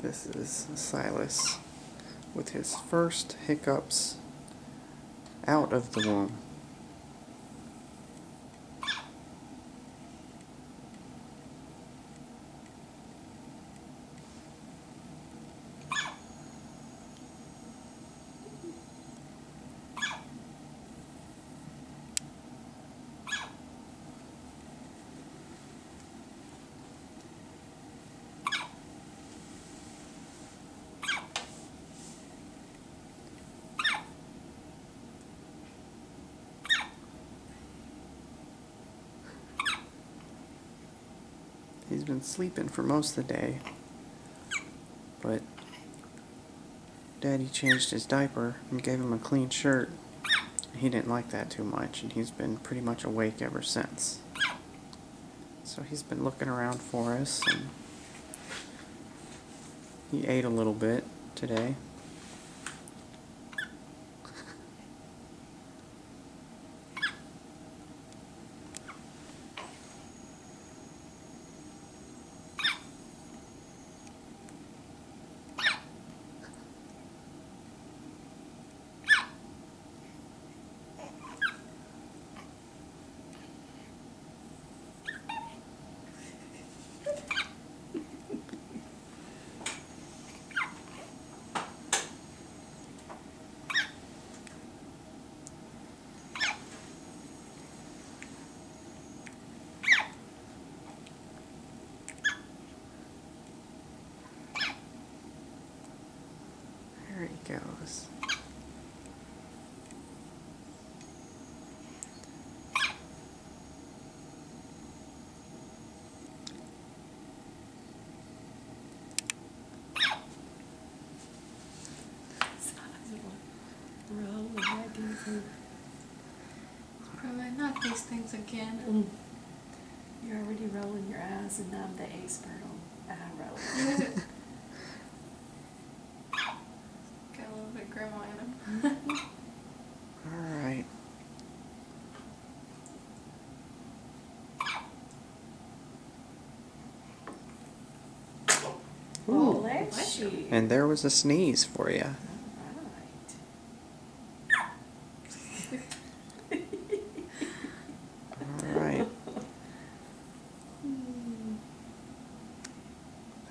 This is Silas with his first hiccups out of the womb. He's been sleeping for most of the day, but Daddy changed his diaper and gave him a clean shirt. He didn't like that too much, and he's been pretty much awake ever since. So he's been looking around for us, and he ate a little bit today. There he goes. Probably not these things again. You're already rolling your eyes, and I'm the expert on eye rolling. Got a little bit grandma in him. Alright. Oh, bless you. And there was a sneeze for you. Alright.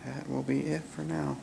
That will be it for now.